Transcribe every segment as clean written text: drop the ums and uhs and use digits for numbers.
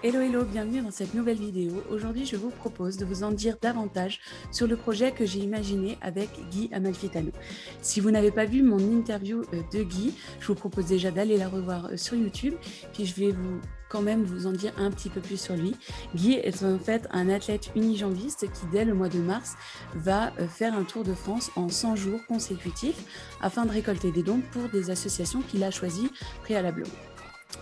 Hello hello, bienvenue dans cette nouvelle vidéo. Aujourd'hui, je vous propose de vous en dire davantage sur le projet que j'ai imaginé avec Guy Amalfitano. Si vous n'avez pas vu mon interview de Guy, je vous propose déjà d'aller la revoir sur YouTube, puis je vais quand même vous en dire un petit peu plus sur lui. Guy est en fait un athlète unijambiste qui, dès le mois de mars, va faire un tour de France en 100 jours consécutifs afin de récolter des dons pour des associations qu'il a choisies préalablement.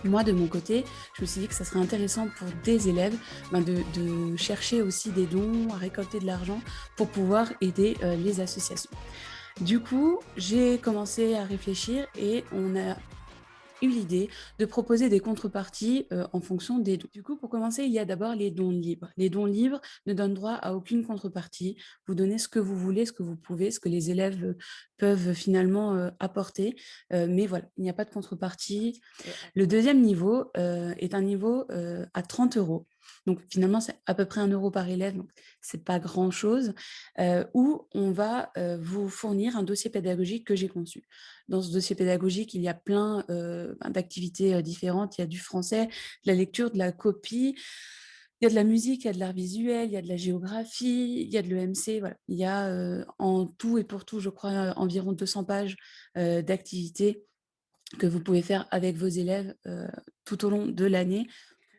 Moi, de mon côté, je me suis dit que ça serait intéressant pour des élèves de chercher aussi des dons, à récolter de l'argent pour pouvoir aider les associations. Du coup, j'ai commencé à réfléchir et on a eu l'idée de proposer des contreparties en fonction des dons. Du coup, pour commencer, il y a d'abord les dons libres. Les dons libres ne donnent droit à aucune contrepartie. Vous donnez ce que vous voulez, ce que vous pouvez, ce que les élèves peuvent finalement apporter. Mais voilà, il n'y a pas de contrepartie. Le deuxième niveau est un niveau à 30 euros. Donc finalement, c'est à peu près 1 € par élève, donc c'est pas grand-chose, où on va vous fournir un dossier pédagogique que j'ai conçu. Dans ce dossier pédagogique, il y a plein d'activités différentes. Il y a du français, de la lecture, de la copie, il y a de la musique, il y a de l'art visuel, il y a de la géographie, il y a de l'EMC. Voilà. Il y a en tout et pour tout, je crois, environ 200 pages d'activités que vous pouvez faire avec vos élèves tout au long de l'année.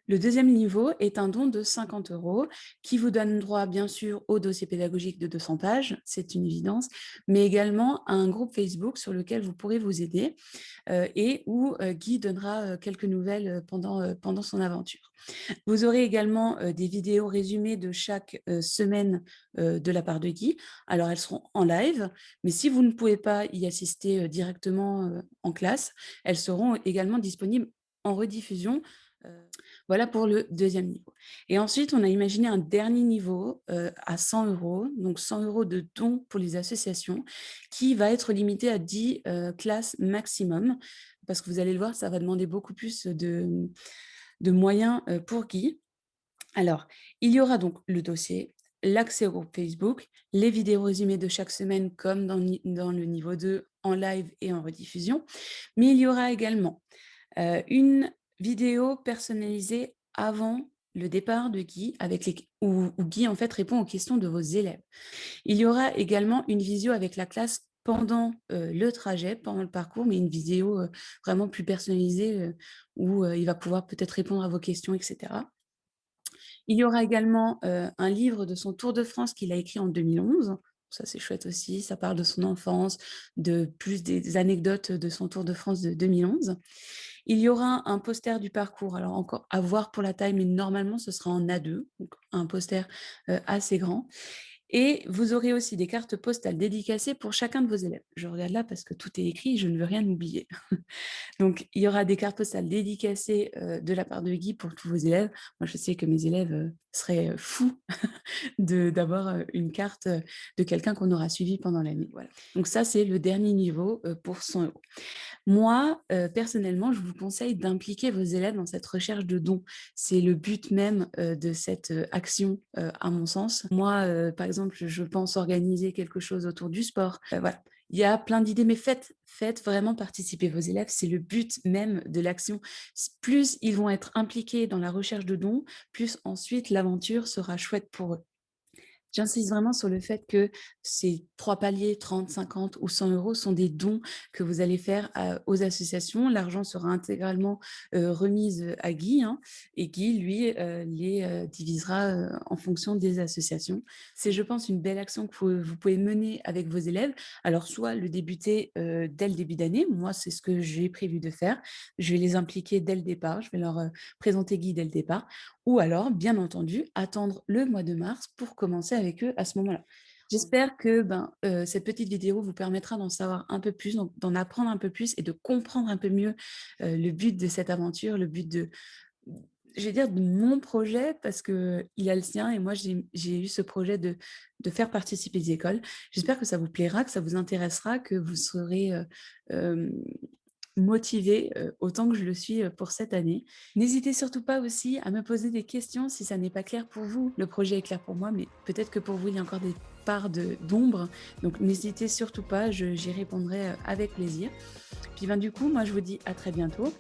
Le deuxième niveau est un don de 50 € qui vous donne droit, bien sûr, au dossier pédagogique de 200 pages, c'est une évidence, mais également à un groupe Facebook sur lequel vous pourrez vous aider et où Guy donnera quelques nouvelles pendant son aventure. Vous aurez également des vidéos résumées de chaque semaine de la part de Guy. Alors, elles seront en live, mais si vous ne pouvez pas y assister directement en classe, elles seront également disponibles en rediffusion. Voilà pour le deuxième niveau. Et ensuite, on a imaginé un dernier niveau à 100 €, donc 100 € de dons pour les associations, qui va être limité à 10 classes maximum, parce que vous allez le voir, ça va demander beaucoup plus de moyens pour Guy. Alors, il y aura donc le dossier, l'accès au groupe Facebook, les vidéos résumées de chaque semaine comme dans le niveau 2 en live et en rediffusion, mais il y aura également une vidéo personnalisée avant le départ de Guy où Guy en fait répond aux questions de vos élèves. Il y aura également une visio avec la classe pendant le trajet, pendant le parcours, mais une vidéo vraiment plus personnalisée où il va pouvoir peut-être répondre à vos questions, etc. Il y aura également un livre de son Tour de France qu'il a écrit en 2011. Ça, c'est chouette aussi. Ça parle de son enfance, des anecdotes de son Tour de France de 2011. Il y aura un poster du parcours, alors encore à voir pour la taille, mais normalement ce sera en A2, donc un poster assez grand. Et vous aurez aussi des cartes postales dédicacées pour chacun de vos élèves. Je regarde là parce que tout est écrit, je ne veux rien oublier. Donc, il y aura des cartes postales dédicacées de la part de Guy pour tous vos élèves. Moi, je sais que mes élèves seraient fous d'avoir une carte de quelqu'un qu'on aura suivi pendant l'année. Voilà. Donc ça, c'est le dernier niveau pour 100 €. Moi, personnellement, je vous conseille d'impliquer vos élèves dans cette recherche de dons. C'est le but même de cette action, à mon sens. Moi, par exemple, je pense organiser quelque chose autour du sport. Voilà. Il y a plein d'idées, mais faites vraiment participer vos élèves. C'est le but même de l'action. Plus ils vont être impliqués dans la recherche de dons, plus ensuite l'aventure sera chouette pour eux. J'insiste vraiment sur le fait que ces 3 paliers, 30, 50 ou 100 € sont des dons que vous allez faire aux associations. L'argent sera intégralement remise à Guy, hein, et Guy, lui, les divisera en fonction des associations. C'est, je pense, une belle action que vous pouvez mener avec vos élèves. Alors, soit le débuter dès le début d'année, moi, c'est ce que j'ai prévu de faire. Je vais les impliquer dès le départ, je vais leur présenter Guy dès le départ. Ou alors, bien entendu, attendre le mois de mars pour commencer avec eux à ce moment-là. J'espère que cette petite vidéo vous permettra d'en savoir un peu plus, d'en apprendre un peu plus et de comprendre un peu mieux le but de cette aventure, le but je vais dire de mon projet, parce qu'il a le sien et moi j'ai eu ce projet de faire participer les écoles. J'espère que ça vous plaira, que ça vous intéressera, que vous serez euh, motivée autant que je le suis pour cette année. N'hésitez surtout pas aussi à me poser des questions si ça n'est pas clair pour vous. Le projet est clair pour moi, mais peut-être que pour vous, il y a encore des parts d'ombre. Donc n'hésitez surtout pas, j'y répondrai avec plaisir. Puis du coup, moi je vous dis à très bientôt